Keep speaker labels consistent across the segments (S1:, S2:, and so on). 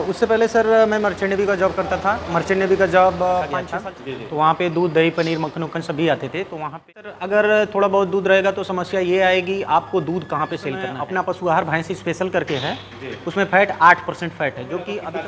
S1: उससे पहले सर मैं मर्चेंट नेवी का जॉब करता था। मर्चेंट नेवी का जॉब 5-6 साल, तो वहाँ पे दूध, दही, पनीर, मक्खन उक्खन सभी आते थे। तो वहाँ पे सर अगर थोड़ा बहुत दूध रहेगा तो समस्या ये आएगी आपको दूध कहाँ पे सेल करना है। अपना पशु आहार भैंसी स्पेशल करके है, उसमें फैट 8% फैट है, जो कि अभी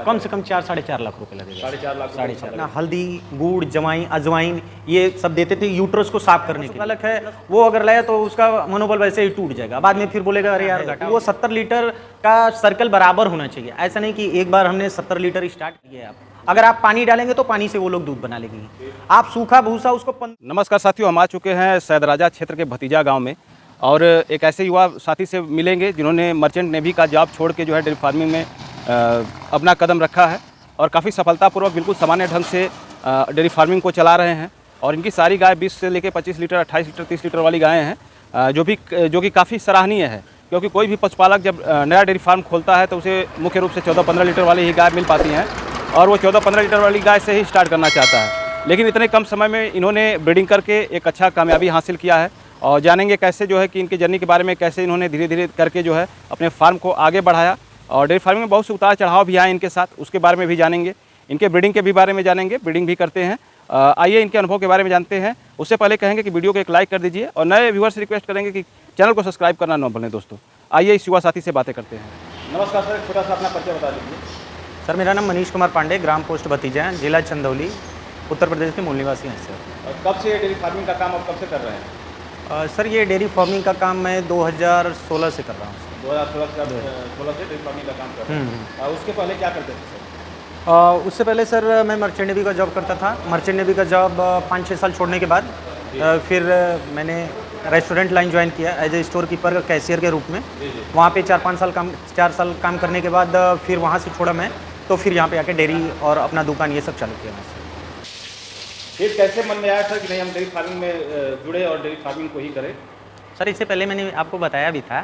S1: कम से कम 4-4.5 लाख रुपए लगेगा। 4.5 लाख। हल्दी, गुड़, जवाइन, अजवाइन ये सब देते थे यूट्रस को साफ करने के अलग है। वो अगर लाया तो उसका मनोबल वैसे ही टूट जाएगा, बाद में फिर बोलेगा अरे यार घाटा। वो 70 लीटर का सर्कल बराबर होना चाहिए। ऐसा नहीं कि एक बार हमने 70 लीटर स्टार्ट किया है, अगर आप पानी डालेंगे तो पानी से वो लोग दूध बना लेंगे। आप सूखा भूसा उसको
S2: नमस्कार साथियों, हम आ चुके हैं सैदराजा क्षेत्र के भतीजा गांव में और एक ऐसे युवा साथी से मिलेंगे जिन्होंने मर्चेंट नेवी का जॉब छोड़ के जो है डेयरी फार्मिंग में अपना कदम रखा है और काफ़ी सफलतापूर्वक बिल्कुल सामान्य ढंग से डेयरी फार्मिंग को चला रहे हैं। और इनकी सारी गाय 20 से लेकर 25 लीटर, 28 लीटर, 30 लीटर वाली गायें हैं, जो कि काफ़ी सराहनीय है, क्योंकि कोई भी पशुपालक जब नया डेयरी फार्म खोलता है तो उसे मुख्य रूप से 14-15 लीटर वाली ही गाय मिल पाती हैं और वो 14-15 लीटर वाली गाय से ही स्टार्ट करना चाहता है। लेकिन इतने कम समय में इन्होंने ब्रीडिंग करके एक अच्छा कामयाबी हासिल किया है और जानेंगे कैसे जो है कि इनकी जर्नी के बारे में, कैसे इन्होंने धीरे धीरे करके जो है अपने फार्म को आगे बढ़ाया। और डेयरी फार्मिंग में बहुत से उतार चढ़ाव भी आए इनके साथ, उसके बारे में भी जानेंगे। इनके ब्रीडिंग के भी बारे में जानेंगे, ब्रीडिंग भी करते हैं। आइए इनके अनुभव के बारे में जानते हैं। उससे पहले कहेंगे कि वीडियो को एक लाइक कर दीजिए और नए व्यूअर्स से रिक्वेस्ट करेंगे कि चैनल को सब्सक्राइब करना न भूलें। दोस्तों आइए इस युवा साथी से बातें करते हैं। नमस्कार सर, छोटा सा अपना परिचय बता दीजिए।
S1: सर मेरा नाम मनीष कुमार पांडे, ग्राम पोस्ट भतीजा, जिला चंदौली, उत्तर प्रदेश के मूल निवासी हैं सर।
S2: और कब से डेयरी फार्मिंग का काम आप कब से कर रहे हैं?
S1: सर ये डेयरी फार्मिंग का काम मैं 2016 से कर रहा हूँ।
S2: 2016 से डेयरी फार्मिंग का काम कर रहे हैं। और उसके पहले क्या करते थे सर?
S1: उससे पहले सर मैं मर्चेंट नेवी का जॉब करता था। मर्चेंट नेवी का जॉब 5-6 साल छोड़ने के बाद फिर मैंने रेस्टोरेंट लाइन ज्वाइन किया as a store keeper, cashier के रूप में। वहाँ पे 4 साल काम करने के बाद फिर वहाँ से छोड़ा मैं, तो फिर यहाँ पे आके डेयरी और अपना दुकान ये सब चालू किया मैं।
S2: फिर कैसे मन में आया सर कि नहीं हम डेयरी फार्मिंग में जुड़े और डेयरी फार्मिंग को ही करें?
S1: सर इससे पहले मैंने आपको बताया भी था,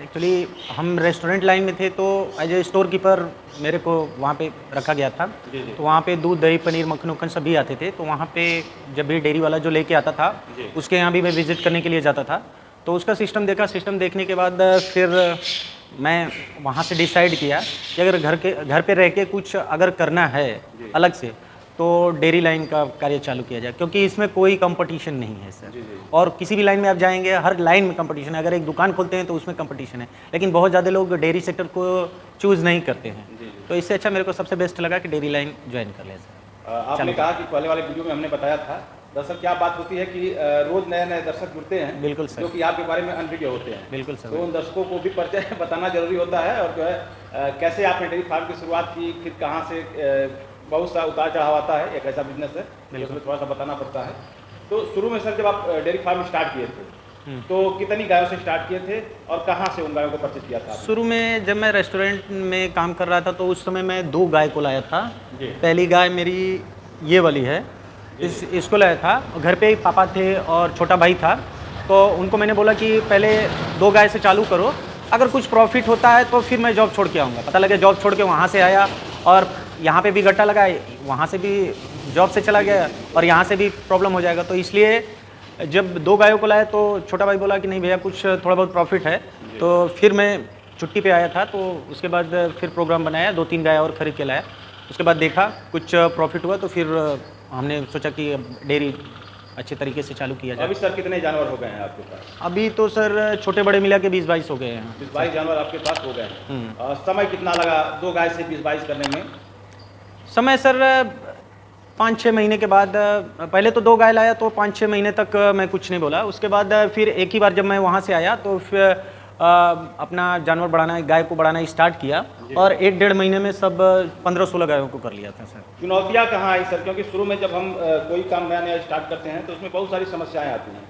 S1: एक्चुअली हम रेस्टोरेंट लाइन में थे तो एज ए स्टोर कीपर मेरे को वहाँ पे रखा गया था। तो वहाँ पे दूध, दही, पनीर, मक्खन उक्खन सभी आते थे। तो वहाँ पे जब भी डेयरी वाला जो लेके आता था उसके यहाँ भी मैं विजिट करने के लिए जाता था। तो उसका सिस्टम देखा, सिस्टम देखने के बाद फिर मैं वहाँ से डिसाइड किया कि अगर घर पे रह के कुछ अगर करना है अलग से तो डेयरी लाइन का कार्य चालू किया जाए, क्योंकि इसमें कोई कंपटीशन नहीं है सर। और किसी भी लाइन में आप जाएंगे हर लाइन में कंपटीशन है। अगर एक दुकान खोलते हैं तो उसमें कंपटीशन है, लेकिन बहुत ज़्यादा लोग डेयरी सेक्टर को चूज़ नहीं करते हैं। तो इससे अच्छा मेरे को सबसे बेस्ट लगा कि डेयरी लाइन ज्वाइन कर लें सर।
S2: आपने कहा कि पहले वाले वीडियो में हमने बताया था, दरअसल क्या बात होती है कि रोज नए नए दर्शक जुड़ते हैं।
S1: बिल्कुल सर,
S2: जो कि आपके बारे में अनभिज्ञ होते हैं।
S1: बिल्कुल सर।
S2: तो उन दर्शकों को भी परिचय बताना जरूरी होता है और जो है कैसे आपने डेयरी फार्म की शुरुआत की, फिर कहाँ से बहुत सा उतार चढ़ाव आता है, एक ऐसा बिजनेस है जिसमें थोड़ा सा बताना पड़ता है। तो शुरू में सर जब आप डेयरी फार्म स्टार्ट किए थे तो कितनी गायों से स्टार्ट किए थे और कहाँ से उन गायों को परचेज किया था?
S1: शुरू में जब मैं रेस्टोरेंट में काम कर रहा था तो उस समय मैं 2 गाय को लाया था। पहली गाय मेरी ये वाली है, इसको लाया था। घर पे ही पापा थे और छोटा भाई था, तो उनको मैंने बोला कि पहले 2 गाय से चालू करो, अगर कुछ प्रॉफिट होता है तो फिर मैं जॉब छोड़ के आऊँगा। पता लगे जॉब छोड़ के वहाँ से आया और यहाँ पे भी गट्टा लगा, वहाँ से भी जॉब से चला गया और यहाँ से भी प्रॉब्लम हो जाएगा। तो इसलिए जब 2 गायों को लाया तो छोटा भाई बोला कि नहीं भैया कुछ थोड़ा बहुत प्रॉफिट है। तो फिर मैं छुट्टी पे आया था, तो उसके बाद फिर प्रोग्राम बनाया, 2-3 गाय और ख़रीद के लाया। उसके बाद देखा कुछ प्रॉफिट हुआ तो फिर हमने सोचा कि डेयरी अच्छे तरीके से चालू किया जाए।
S2: अभी सर कितने जानवर हो गए हैं आपके पास?
S1: अभी तो सर छोटे बड़े मिला के 20-22 हो गए हैं।
S2: 20-22 जानवर आपके पास हो गए हैं। समय कितना लगा 2 गाय से 20-22 करने में?
S1: समय सर 5-6 महीने के बाद, पहले तो 2 गाय लाया तो 5-6 महीने तक मैं कुछ नहीं बोला। उसके बाद फिर एक ही बार जब मैं वहाँ से आया तो फिर अपना जानवर बढ़ाना, गाय को बढ़ाना स्टार्ट किया और 1-1.5 महीने में सब 15-16 गायों को कर लिया था सर।
S2: चुनौतियाँ कहाँ आई सर? क्योंकि शुरू में जब हम कोई काम नया नया स्टार्ट करते हैं तो उसमें बहुत सारी समस्याएं आती हैं।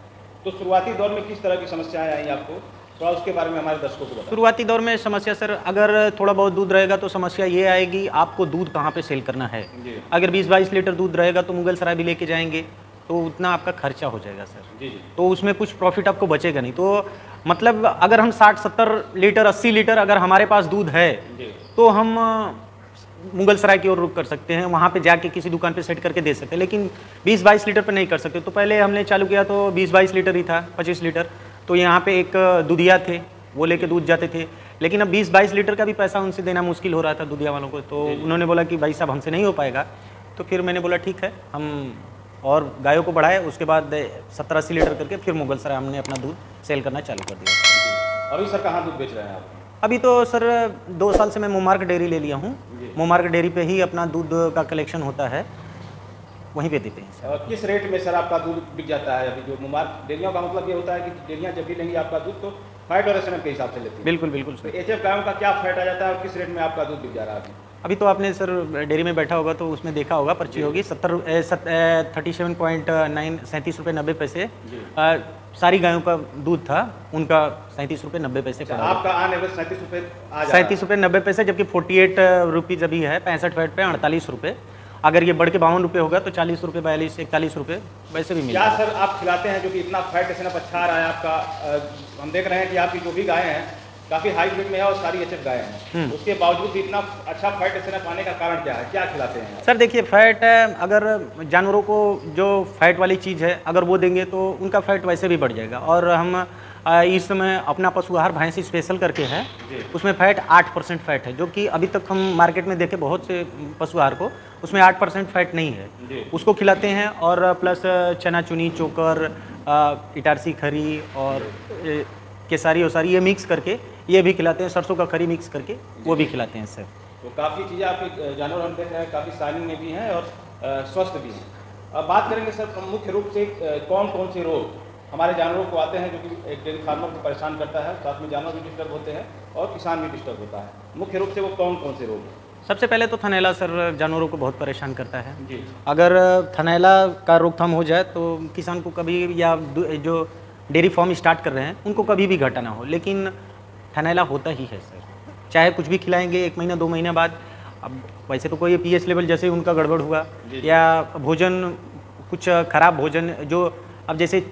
S2: तो शुरुआती दौर में किस तरह की समस्याएं आई आपको, थोड़ा उसके बारे में हमारे दर्शकों को बताएं।
S1: शुरुआती दौर में समस्या सर, अगर थोड़ा बहुत दूध रहेगा तो समस्या ये आएगी आपको दूध कहाँ पे सेल करना है। अगर 20-22 लीटर दूध रहेगा तो मुगल सराय भी लेके जाएंगे तो उतना आपका खर्चा हो जाएगा सर। तो उसमें कुछ प्रॉफिट आपको बचेगा नहीं। तो मतलब अगर हम 60-70 लीटर, 80 लीटर अगर हमारे पास दूध है तो हम मुगल सराय की ओर रुख कर सकते हैं, वहाँ पे जाके किसी दुकान पे सेट करके दे सकते हैं। लेकिन 20-22 लीटर पे नहीं कर सकते। तो पहले हमने चालू किया तो 20-22 लीटर ही था, 25 लीटर। तो यहाँ पे एक दूधिया थे, वो लेके दूध जाते थे। लेकिन अब 20-22 लीटर का भी पैसा उनसे देना मुश्किल हो रहा था दूधिया वालों को, तो उन्होंने बोला कि भाई साहब हमसे नहीं हो पाएगा। तो फिर मैंने बोला ठीक है, हम और गायों को बढ़ाए, उसके बाद 70-80 लीटर करके फिर मुगलसराय हमने अपना दूध सेल करना चालू कर दिया।
S2: अभी सर कहाँ दूध बेच रहे हैं आप?
S1: अभी तो सर 2 साल से मैं मुमार्क डेयरी ले लिया हूँ। मुमार्क डेयरी पे ही अपना दूध का कलेक्शन होता है, वहीं पे देते हैं सर।
S2: किस रेट में सर आपका दूध बिक जाता है? अभी जो मुमार्क डेयरियों का मतलब ये होता है कि डेयरियाँ जब भी लेंगी आपका दूध तो फैट और एसएनएफ के हिसाब से लेती है।
S1: बिल्कुल बिल्कुल
S2: तो
S1: सर।
S2: एचएफ गायों का क्या फैट आ जाता है और किस रेट में आपका दूध बिक जा रहा है अभी?
S1: अभी तो आपने सर डेयरी में बैठा होगा तो उसमें देखा होगा, पर्ची होगी 37.90 रुपये 90 पैसे सारी गायों का दूध था, उनका 37 रुपये 90 पैसे पड़ा।
S2: आपका ऑन एवरेज 37 रुपये आ जा
S1: 37 रुपये 90 पैसे, जबकि 48 रुपीज़ अभी है 65 फैट पे 48 रुपये। अगर ये बढ़ के 52 रुपये होगा तो 40 रुपये 42-41 रुपये वैसे भी मिलेगा।
S2: क्या सर आप खिलाते हैं जो कि इतना फैट एसएनएफ अच्छा आ रहा है आपका? हम देख रहे हैं कि आपकी जो भी गायें हैं काफ़ी हाई वेट में है और सारी एचएफ गायें हैं, उसके बावजूद भी इतना अच्छा फैट एसएनएफ आने का कारण क्या है? क्या खिलाते हैं आप?
S1: सर देखिए, फैट अगर जानवरों को जो फैट वाली चीज़ है अगर वो देंगे तो उनका फैट वैसे भी बढ़ जाएगा। और हम इस समय अपना पशु आहार भैंसी स्पेशल करके है, उसमें फैट 8% फैट है, जो कि अभी तक हम मार्केट में देखे बहुत से पशु आहार को उसमें 8% फैट नहीं है, उसको खिलाते हैं। और प्लस चना चुनी चोकर इटारसी खरी और केसारी ओसारी ये मिक्स करके ये भी खिलाते हैं, सरसों का खरी मिक्स करके वो भी खिलाते हैं सर।
S2: तो काफ़ी चीज़ें आपके जानवर हम देख रहे हैं काफ़ी शाइनिंग में भी हैं और स्वस्थ भी हैं। अब बात करेंगे सर मुख्य रूप से कौन कौन से रोग हमारे जानवरों को आते हैं जो कि एक डेयरी फार्मर को परेशान करता है, साथ में जानवर भी डिस्टर्ब होते हैं और किसान भी डिस्टर्ब होता है। मुख्य रूप से वो कौन कौन से रोग हैं?
S1: सबसे पहले तो थनैला सर जानवरों को बहुत परेशान करता है
S2: जी।
S1: अगर थनैला का रोकथाम हो जाए तो किसान को कभी, या जो डेयरी फार्म स्टार्ट कर रहे हैं उनको कभी भी घाटा ना हो। लेकिन थनैला होता ही है सर, चाहे कुछ भी खिलाएंगे 1 महीना 2 महीना बाद। अब वैसे तो कोई पीएच लेवल जैसे उनका गड़बड़ हुआ या भोजन कुछ खराब भोजन, जो अब जैसे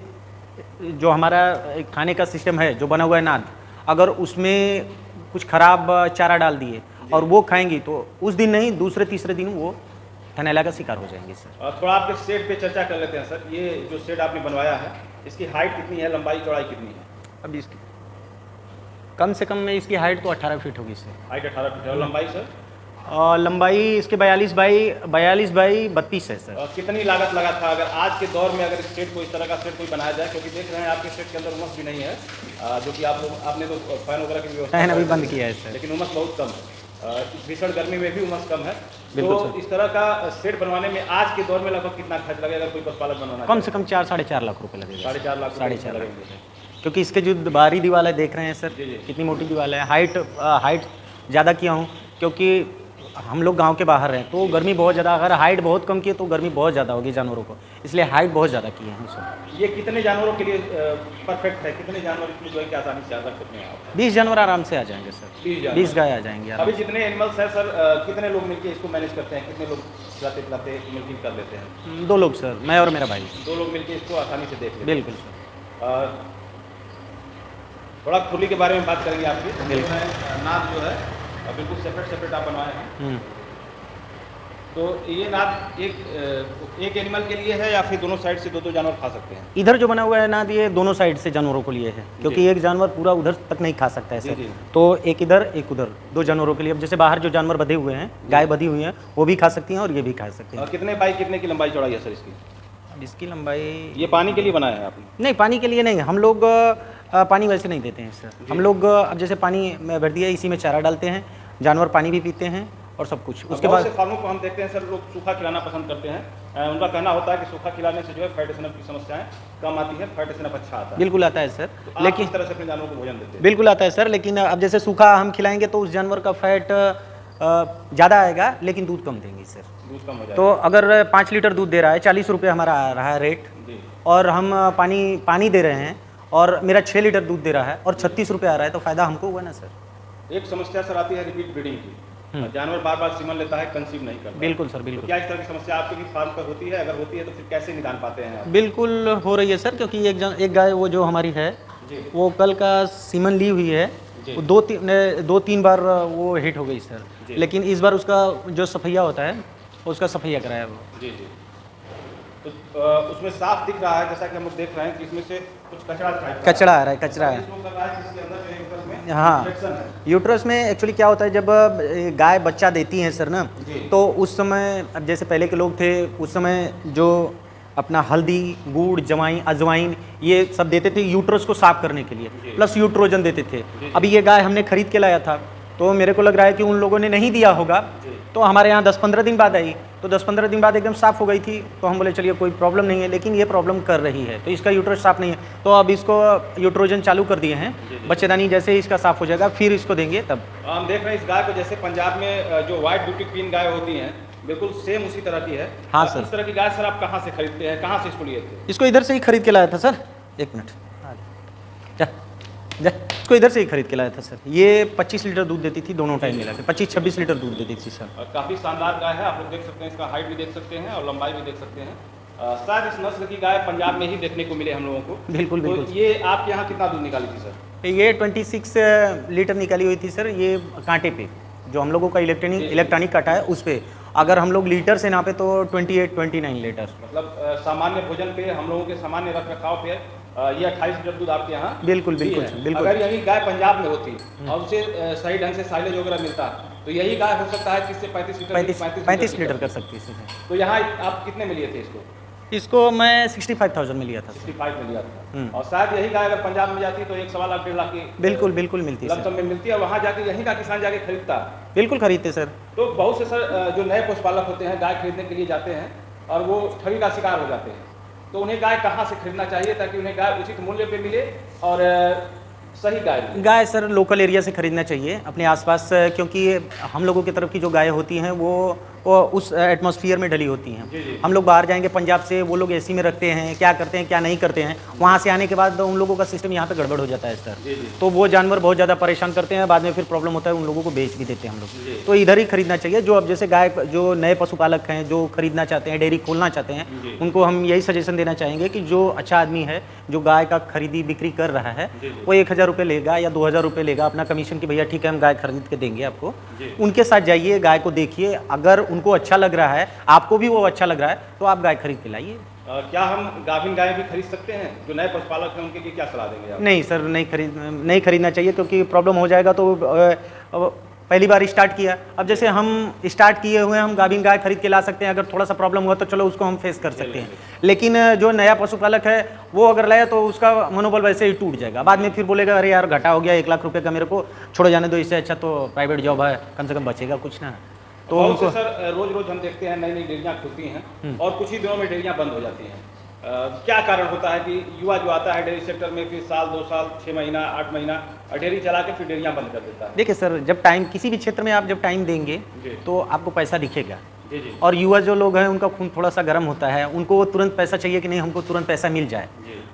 S1: जो हमारा खाने का सिस्टम है जो बना हुआ है नाद, अगर उसमें कुछ खराब चारा डाल दिए और वो खाएंगी तो उस दिन नहीं दूसरे तीसरे दिन वो थनैला का शिकार हो जाएंगे सर।
S2: और थोड़ा आपके शेड पे चर्चा कर लेते हैं सर। ये जो शेड आपने बनवाया है इसकी हाइट कितनी है, लंबाई चौड़ाई कितनी है?
S1: अब इसकी कम से कम में इसकी हाइट तो 18 फीट होगी सर।
S2: हाइट 18 फीट है और लंबाई सर?
S1: लंबाई इसके 42 बाई 32 है सर।
S2: और कितनी लागत लगा था अगर आज के दौर में अगर इस शेड को इस तरह का शेड कोई बनाया जाए, क्योंकि देख रहे हैं आपके शेड के अंदर उमस भी नहीं है, जो कि आपने तो फैन वगैरह की व्यवस्था
S1: फैन अभी बंद किया है सर,
S2: लेकिन उमस बहुत कम है। भीषण गर्मी में भी उमस कम है।
S1: बिल्कुल
S2: तो इस तरह का शेड बनवाने में आज के दौर में लगभग कितना खर्च लगेगा कोई पशुपालक बनवाना?
S1: कम से कम 4-4.5 लाख रुपए लगेगा।
S2: 4.5 लाख
S1: 4.5 लाख,
S2: लगेंगे।
S1: क्योंकि इसके जो बाहरी दीवार है देख रहे हैं सर कितनी मोटी दीवार है। हाइट ज़्यादा किया हूँ क्योंकि हम लोग गांव के बाहर हैं तो गर्मी बहुत ज़्यादा, अगर हाइट बहुत कम की तो गर्मी बहुत ज़्यादा होगी जानवरों को, इसलिए हाइट बहुत ज़्यादा की है हम सब।
S2: ये कितने जानवरों के लिए परफेक्ट है? कितने जानवर इसमें जो है कि आसानी से आ सकते हैं आप?
S1: 20 जानवर आराम से आ जाएंगे सर, 20 गाय आ जाएंगे।
S2: अभी जितने एनिमल्स हैं सर कितने लोग मिलकर इसको मैनेज करते हैं? कितने लोग खिलाते पिलाते मिलकर कर लेते हैं?
S1: 2 लोग सर, मैं और मेरा भाई।
S2: 2 लोग मिलकर इसको आसानी से देख लेते हैं।
S1: बिल्कुल सर।
S2: थोड़ा खुली के बारे में बात करेंगे आपकी। नाद जो है बिल्कुल सेपरेट आप बनवाए हैं, तो ये नाद एक एनिमल के लिए है या फिर दोनों साइड से 2-2 जानवर खा सकते हैं?
S1: इधर जो बना हुआ है नाद ये दोनों साइड से जानवरों को लिए है, क्योंकि एक जानवर पूरा उधर तक नहीं खा सकता है सर, तो एक इधर एक उधर 2 जानवरों के लिए। अब जैसे बाहर जो जानवर बंधे हुए हैं, गाय बंधी हुई हैं, वो भी खा सकती हैं और ये भी खा सकते हैं।
S2: कितने बाई कितने की लंबाई चौड़ाई है सर इसकी?
S1: अब इसकी लंबाई,
S2: ये पानी के लिए बनाया है आपने?
S1: नहीं पानी के लिए नहीं, हम लोग पानी वैसे नहीं देते हैं सर। हम लोग अब जैसे पानी में भर दिया, इसी में चारा डालते हैं, जानवर पानी भी पीते हैं और सब कुछ। उसके बाद
S2: फार्मों को हम देखते हैं सर लोग सूखा खिलाना पसंद करते हैं। उनका कहना होता है कि सूखा खिलाने से जो है फैट एसएनएफ की समस्याएं कम आती है, फैट एसएनएफ अच्छा आता है।
S1: बिल्कुल आता है सर,
S2: तो
S1: लेकिन
S2: इस तरह से अपने जानवरों को भोजन देते हैं?
S1: बिल्कुल आता है सर, लेकिन अब जैसे सूखा हम खिलाएंगे तो उस जानवर का फैट ज़्यादा आएगा लेकिन दूध कम देंगे सर।
S2: दूध कम हो जाएगा।
S1: तो अगर 5 लीटर दूध दे रहा है, 40 रुपये हमारा आ रहा है रेट, और हम पानी दे रहे हैं और मेरा 6 लीटर दूध दे रहा है और 36 रुपये आ रहा है, तो फायदा हमको हुआ ना सर।
S2: एक समस्या सर आती है रिपीट ब्रीडिंग की, जानवर बार बार सीमन लेता है, कंसीव नहीं करता।
S1: बिल्कुल सर, बिल्कुल।
S2: तो क्या इस तरह की समस्या आपके भी फार्म पर होती है? अगर होती है तो फिर कैसे निदान पाते हैं आप?
S1: बिल्कुल हो रही है सर, क्योंकि एक गाय वो जो हमारी है वो कल का सीमन ली हुई है, वो 2-3 बार वो हिट हो गई सर, लेकिन इस बार उसका जो सफैया होता है उसका सफैया कराया वो।
S2: जी। तो उसमें साफ दिख रहा है, जैसा कि हम लोग देख रहे हैं कि इसमें से कुछ कचरा
S1: आ रहा है, कचरा है।
S2: इसको कर रहा है जिसके अंदर जो है ऊपर में
S1: हाँ, यूट्रस में एक्चुअली क्या होता है, जब गाय बच्चा देती हैं सर ना, तो उस समय अब जैसे पहले के लोग थे, उस समय जो अपना हल्दी, गुड़, अजवाइन ये सब देते थे यूट्रस को साफ करने के लिए, प्लस यूट्रोजन देते थे। अभी ये गाय हमने खरीद के लाया था, तो मेरे को लग रहा है कि उन लोगों ने नहीं दिया होगा, तो हमारे यहाँ 10-15 दिन बाद आई, तो 10-15 दिन बाद एकदम साफ़ हो गई थी, तो हम बोले चलिए कोई प्रॉब्लम नहीं है, लेकिन ये प्रॉब्लम कर रही है, तो इसका यूट्रस साफ नहीं है, तो अब इसको यूट्रोजन चालू कर दिए हैं। बच्चेदानी जैसे ही इसका साफ़ हो जाएगा फिर इसको देंगे तब।
S2: हम देख रहे हैं इस गाय को, जैसे पंजाब में जो व्हाइट ब्यूटी क्वीन गाय होती हैं, बिल्कुल सेम उसी तरह की है।
S1: हाँ सर।
S2: इस तरह की गाय सर आप कहाँ से खरीदते हैं, कहाँ से इसको लिए थे?
S1: इसको इधर से ही खरीद के लाया था सर। एक मिनट, जा जा, इसको इधर से ही खरीद के लाया था सर। ये 25 लीटर दूध देती थी दोनों टाइम मिला के, 25-26 लीटर दूध देती थी सर।
S2: काफ़ी शानदार गाय है, आप लोग देख सकते हैं, इसका हाइट भी देख सकते हैं और लंबाई भी देख सकते हैं। शायद इस नस्ल की गाय पंजाब में ही देखने को मिले हम लोगों को।
S1: बिल्कुल
S2: तो
S1: बिल्कुल।
S2: ये आपके यहाँ कितना दूध निकाली थी सर?
S1: ये 26 लीटर निकली हुई थी सर। ये कांटे पे जो हम लोगों का इलेक्ट्रॉनिक काटा है उस पे, अगर हम लोग लीटर से नापे तो 28-29 लीटर।
S2: मतलब सामान्य भोजन पे, हम लोगों के सामान्य रख रखाव पे ये 28 लीटर दूध आपके यहाँ
S1: बिल्कुल बिल्कुल बिल्कुल।
S2: अगर यही गाय पंजाब में होती और उसे सही ढंग से साइलेज वगैरह मिलता, तो यही गाय हो सकता है किससे 35
S1: लीटर कर सकती है।
S2: तो यहाँ आप कितने में लिए थे
S1: इसको मैं 65,000 में लिया था।
S2: 65 में लिया था। और शायद यही गाय अगर पंजाब में जाती तो 1 सवा लाख 1.5 लाख की
S1: बिल्कुल बिल्कुल मिलती है,
S2: में मिलती है। वहाँ जाके यहीं का किसान जाके खरीदता,
S1: बिल्कुल खरीदते सर।
S2: तो बहुत से सर जो नए पशुपालक होते हैं, गाय खरीदने के लिए जाते हैं और वो ठगी का शिकार हो जाते हैं, तो उन्हें गाय कहाँ से खरीदना चाहिए ताकि उन्हें गाय उचित मूल्य पे मिले और सही गाय
S1: सर लोकल एरिया से खरीदना चाहिए अपने आसपास, क्योंकि हम लोगों की तरफ की जो गायें होती हैं वो उस एटमॉस्फेयर में ढली होती हैं। हम लोग बाहर जाएंगे पंजाब से, वो लोग एसी में रखते हैं, क्या करते हैं क्या नहीं करते हैं, वहाँ से आने के बाद उन लोगों का सिस्टम यहाँ पे गड़बड़ हो जाता है सर। तो वो जानवर बहुत ज़्यादा परेशान करते हैं, बाद में फिर प्रॉब्लम होता है, उन लोगों को बेच भी देते हैं हम लोग। तो इधर ही खरीदना चाहिए। जो अब जैसे गाय, जो नए पशुपालक हैं जो खरीदना चाहते हैं, डेयरी खोलना चाहते हैं, उनको हम यही सजेशन देना चाहेंगे कि जो अच्छा आदमी है, जो गाय का खरीदी बिक्री कर रहा है, वो 1,000 रुपये लेगा या 2,000 रुपये लेगा अपना कमीशन की, भैया ठीक है हम गाय खरीद के देंगे आपको। उनके साथ जाइए, गाय को देखिए, अगर उनको अच्छा लग रहा है, आपको भी वो अच्छा लग रहा है, तो आप गाय खरीद के लाइए।
S2: क्या हम गाभिन गाय भी खरीद सकते हैं? जो नए पशुपालक हैं उनके लिए क्या सलाह देंगे आप?
S1: नहीं सर, नहीं खरीदना चाहिए, क्योंकि प्रॉब्लम हो जाएगा। तो पहली बार स्टार्ट किया, अब जैसे हम स्टार्ट किए हुए हैं, हम गाभिन गाय खरीद के ला सकते हैं। अगर थोड़ा सा प्रॉब्लम हुआ तो चलो उसको हम फेस कर सकते हैं, लेकिन जो नया पशुपालक है वो अगर लाया तो उसका मनोबल वैसे ही टूट जाएगा। बाद में फिर बोलेगा अरे यार घाटा हो गया, 1 लाख रुपए का मेरे को छोड़ो जाने दो, इससे अच्छा तो प्राइवेट जॉब है, कम से कम बचेगा कुछ ना।
S2: तो उनको सर रोज रोज हम देखते हैं नई नई डेयरियाँ खुलती हैं और कुछ ही दिनों में डेयरियाँ बंद हो जाती हैं। क्या कारण होता है कि युवा जो आता है डेयरी सेक्टर में, फिर साल 2 साल 6 महीना 8 महीना डेयरी चला के फिर डेयरियाँ बंद कर देता है?
S1: देखिए सर, जब टाइम, किसी भी क्षेत्र में आप जब टाइम देंगे तो आपको पैसा दिखेगा। और युवा जो लोग हैं उनका खून थोड़ा सा गर्म होता है, उनको तुरंत पैसा चाहिए कि नहीं हमको तुरंत पैसा मिल जाए।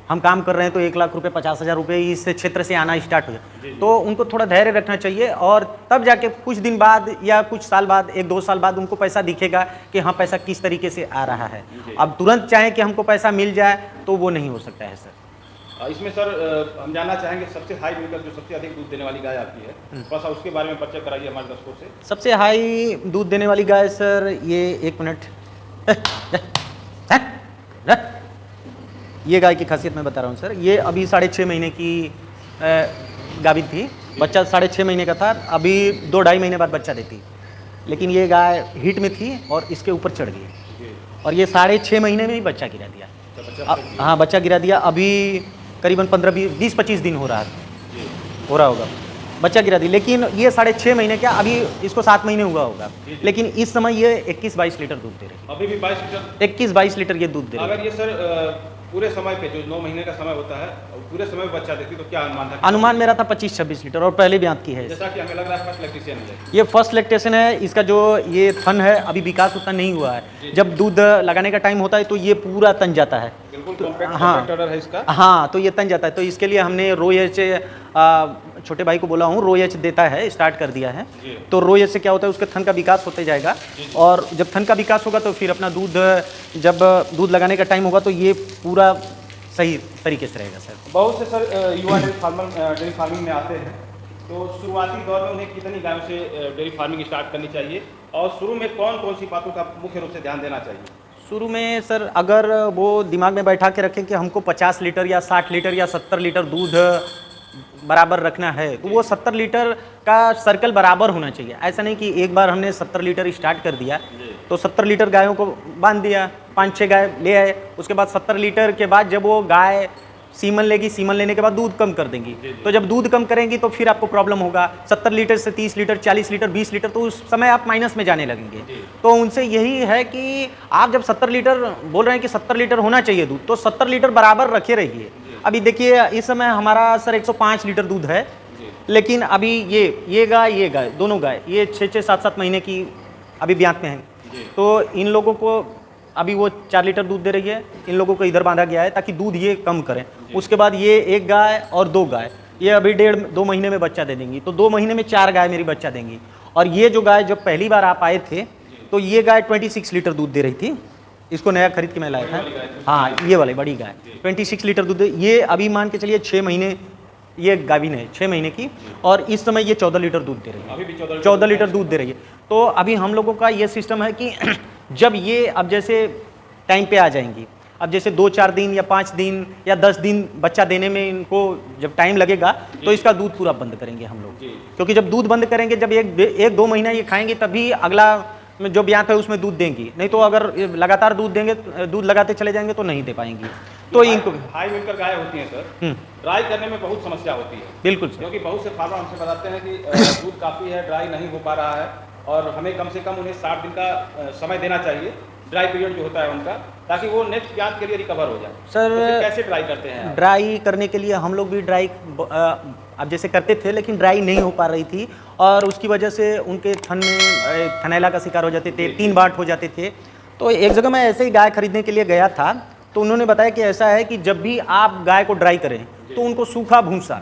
S1: हम काम कर रहे हैं तो 1 लाख रुपए 50,000 रुपये इस क्षेत्र से आना स्टार्ट हो जाए, तो उनको थोड़ा धैर्य रखना चाहिए और तब जाके कुछ दिन बाद या कुछ साल बाद, 1-2 साल बाद उनको पैसा दिखेगा कि हाँ पैसा किस तरीके से आ रहा है। अब तुरंत चाहें कि हमको पैसा मिल जाए तो वो नहीं हो सकता है सर।
S2: इसमें सर हम जानना चाहेंगे सबसे हाई मिलकर जो सबसे अधिक दूध देने वाली गाय आपकी है, थोड़ा सा उसके बारे में परिचय कराइए हमारे दर्शकों से।
S1: सबसे हाई दूध देने वाली गाय सर, ये 1 मिनट, ये गाय की खासियत मैं बता रहा हूँ सर। ये अभी 6.5 महीने की गाभिन थी, बच्चा 6.5 महीने का था, अभी 2-2.5 महीने बाद बच्चा देती। लेकिन ये गाय हीट में थी और इसके ऊपर चढ़ गई और ये 6.5 महीने में ही बच्चा गिरा दिया। हाँ बच्चा गिरा दिया, अभी करीबन 15-20-25 दिन हो रहा होगा, बच्चा गिरा दी। लेकिन ये 6.5 महीने क्या, अभी इसको 7 महीने हुआ होगा, लेकिन इस समय ये 21-22 लीटर दूध दे रही है।
S2: अभी भी 22 लीटर,
S1: 21-22 लीटर ये दूध दे रही है।
S2: अगर ये सर पूरे समय पे जो 9 महीने का समय होता है और पूरे समय में बच्चा देती तो क्या अनुमान था?
S1: अनुमान मेरा था 25-26 लीटर और पहले ब्यात की है।
S2: जैसा कि हमें लग रहा है फर्स्ट लैक्टेशन है
S1: ये फर्स्ट लैक्टेशन है। इसका जो ये थन है अभी विकास उतना नहीं हुआ है, जब दूध लगाने का टाइम होता है तो ये पूरा तन जाता है।
S2: बिल्कुल कॉम्पैक्ट ऑर्डर है इसका।
S1: हाँ, तो ये तन जाता है, तो इसके लिए हमने रोएच, छोटे भाई को बोला हूँ, रोएच देता है, स्टार्ट कर दिया है। तो रोएच से क्या होता है, उसके थन का विकास होते जाएगा और जब थन का विकास होगा तो फिर अपना दूध, जब दूध लगाने का टाइम होगा तो ये पूरा सही तरीके से रहेगा सर।
S2: बहुत से सर युवा डेयरी फार्मिंग में आते हैं, तो शुरुआती दौर में उन्हें कितनी गायों से डेयरी फार्मिंग स्टार्ट करनी चाहिए और शुरू में कौन कौन सी बातों का मुख्य रूप से ध्यान देना चाहिए?
S1: शुरू में सर अगर वो दिमाग में बैठा के रखें कि हमको 50 लीटर या 60 लीटर या 70 लीटर दूध बराबर रखना है तो वो 70 लीटर का सर्कल बराबर होना चाहिए। ऐसा नहीं कि एक बार हमने 70 लीटर स्टार्ट कर दिया तो 70 लीटर गायों को बांध दिया, 5-6 गाय ले आए, उसके बाद 70 लीटर के बाद जब वो गाय सीमन लेगी, सीमन लेने के बाद दूध कम कर देंगी, तो जब दूध कम करेंगी तो फिर आपको प्रॉब्लम होगा। 70 लीटर से 30 लीटर, 40 लीटर, 20 लीटर, तो उस समय आप माइनस में जाने लगेंगे। तो उनसे यही है कि आप जब 70 लीटर बोल रहे हैं कि 70 लीटर होना चाहिए दूध, तो 70 लीटर बराबर रखे रहिए। अभी देखिए इस समय हमारा सर 105 लीटर दूध है, लेकिन अभी ये गाय दोनों गाय ये 6-6, 7-7 महीने की अभी ब्यात में है, तो इन लोगों को अभी वो 4 लीटर दूध दे रही है, इन लोगों को इधर बांधा गया है ताकि दूध ये कम करें। उसके बाद ये एक गाय और 2 गाय ये अभी 1.5-2 महीने में बच्चा दे देंगी, तो 2 महीने में 4 गाय मेरी बच्चा देंगी। और ये जो गाय जब पहली बार आप आए थे तो ये गाय 26 लीटर दूध दे रही थी, इसको नया खरीद के मैं लाया था। हाँ, ये वाली बड़ी गाय 26 लीटर दूध ये अभी मान के चलिए 6 महीने ये गाभिन है, 6 महीने की, और इस समय ये 14 लीटर दूध दे रही है,
S2: अभी भी
S1: 14 लीटर दूध दे रही है। तो अभी हम लोगों का ये सिस्टम है कि जब ये अब जैसे टाइम पे आ जाएंगी, अब जैसे 2-4 दिन या 5 दिन या 10 दिन बच्चा देने में इनको जब टाइम लगेगा तो इसका दूध पूरा बंद करेंगे हम लोग, क्योंकि जब दूध बंद करेंगे, जब 1-2 महीना ये खाएंगे तभी अगला में जो ब्यात है उसमें दूध देंगी, नहीं तो अगर लगातार दूध देंगे, दूध लगाते चले जाएंगे तो नहीं दे पाएंगी। तो इनको
S2: हाई मिलकर गाय होती हैं सर, ड्राई करने में बहुत समस्या होती है।
S1: बिल्कुल सर,
S2: क्योंकि बहुत से फार्मर हमसे बताते हैं कि दूध काफ़ी है, ड्राई नहीं हो पा रहा है, और हमें कम से कम उन्हें 60 दिन का समय देना चाहिए, ड्राई पीरियड जो होता है उनका, ताकि वो नेक्स्ट ब्यात के लिए रिकवर हो जाए।
S1: सर
S2: तो फिर कैसे ड्राई करते हैं आप?
S1: ड्राई करने के लिए हम लोग भी ड्राई अब जैसे करते थे, लेकिन ड्राई नहीं हो पा रही थी और उसकी वजह से उनके थन में थनैला का शिकार हो जाते थे, 3 बांट हो जाते थे। तो एक जगह मैं ऐसे ही गाय खरीदने के लिए गया था, तो उन्होंने बताया कि ऐसा है कि जब भी आप गाय को ड्राई करें तो उनको सूखा भूसा,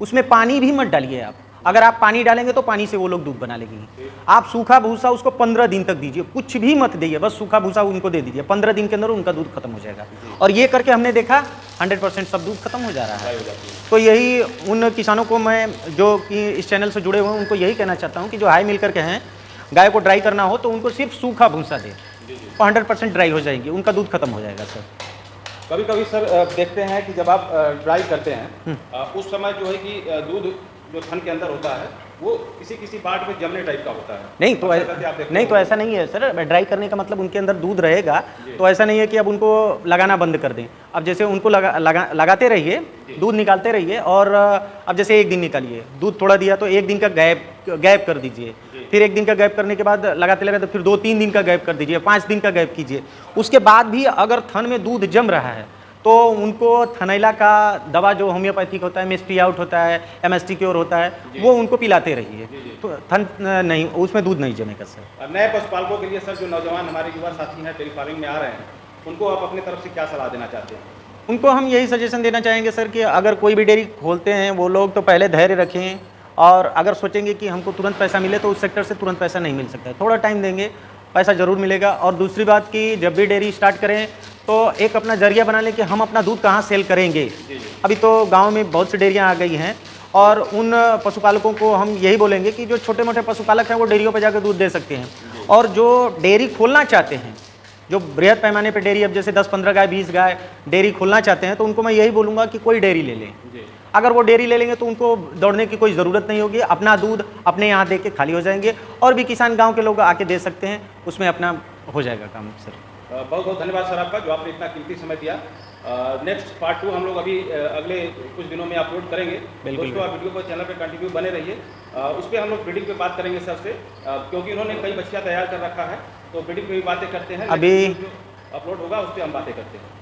S1: उसमें पानी भी मत डालिए आप, अगर आप पानी डालेंगे तो पानी से वो लोग दूध बना लेंगी। आप सूखा भूसा उसको 15 दिन तक दीजिए, कुछ भी मत दीजिए, बस सूखा भूसा उनको दे दीजिए, 15 दिन के अंदर उनका दूध खत्म हो जाएगा। और ये करके हमने देखा 100% सब दूध खत्म हो जा रहा है। तो यही उन किसानों को मैं जो कि इस चैनल से जुड़े हुए हैं उनको यही कहना चाहता हूँ कि जो हाई मिलकर के हैं, गाय को ड्राई करना हो तो उनको सिर्फ सूखा भूसा दें, 100% ड्राई हो जाएगी, उनका दूध खत्म हो जाएगा। सर
S2: कभी कभी सर देखते हैं कि जब आप ड्राई करते हैं उस समय जो है कि दूध जो थन के अंदर होता है वो किसी बाट में जमने टाइप का होता है।
S1: नहीं तो ऐसा नहीं है सर, ड्राई करने का मतलब उनके अंदर दूध रहेगा, तो ऐसा नहीं है कि अब उनको लगाना बंद कर दें। अब जैसे उनको लगाते रहिए, दूध निकालते रहिए, और अब जैसे एक दिन निकालिए, दूध थोड़ा दिया तो एक दिन का गैप कर दीजिए, फिर एक दिन का गैप करने के बाद लगाते लगाते फिर 2-3 दिन का गैप कर दीजिए, 5 दिन का गैप कीजिए। उसके बाद भी अगर थन में दूध जम रहा है तो उनको थनैला का दवा जो होम्योपैथिक होता है, एमएसटी आउट होता है, एमएसटी क्योर होता है, वो उनको पिलाते रहिए, तो थन नहीं, उसमें दूध नहीं जमेगा सर।
S2: नए पशुपालकों के लिए सर, जो नौजवान हमारे युवा साथी हैं डेयरी फार्मिंग में आ रहे हैं, उनको आप अपनी तरफ से क्या सलाह देना चाहते हैं?
S1: उनको हम यही सजेशन देना चाहेंगे सर कि अगर कोई भी डेयरी खोलते हैं वो लोग तो पहले धैर्य रखें, और अगर सोचेंगे कि हमको तुरंत पैसा मिले तो उस सेक्टर से तुरंत पैसा नहीं मिल सकता है, थोड़ा टाइम देंगे पैसा ज़रूर मिलेगा। और दूसरी बात कि जब भी डेयरी स्टार्ट करें तो एक अपना जरिया बना लें कि हम अपना दूध कहाँ सेल करेंगे। अभी तो गांव में बहुत सी डेयरियाँ आ गई हैं, और उन पशुपालकों को हम यही बोलेंगे कि जो छोटे मोटे पशुपालक हैं वो डेयरियों पर जाकर दूध दे सकते हैं, और जो डेयरी खोलना चाहते हैं, जो बृहद पैमाने पे डेयरी, अब जैसे 10-15 गाय 20 गाय डेयरी खोलना चाहते हैं, तो उनको मैं यही बोलूँगा कि कोई डेयरी ले लें। अगर वो डेयरी ले लेंगे तो उनको दौड़ने की कोई ज़रूरत नहीं होगी, अपना दूध अपने यहाँ दे के खाली हो जाएंगे, और भी किसान गांव के लोग आके दे सकते हैं, उसमें अपना हो जाएगा काम सर।
S2: बहुत बहुत धन्यवाद सर आपका, जो आपने इतना कीमती समय दिया। नेक्स्ट पार्ट 2 हम लोग अभी अगले कुछ दिनों में अपलोड करेंगे। दोस्तों, आप वीडियो पर चैनल पे कंटिन्यू बने रहिए। उस पर हम लोग ब्रीडिंग पे बात करेंगे सर से, क्योंकि उन्होंने कई बच्चियाँ तैयार कर रखा है, तो ब्रीडिंग पे भी बातें करते हैं।
S1: अभी
S2: अपलोड होगा उस पर हम बातें करते हैं।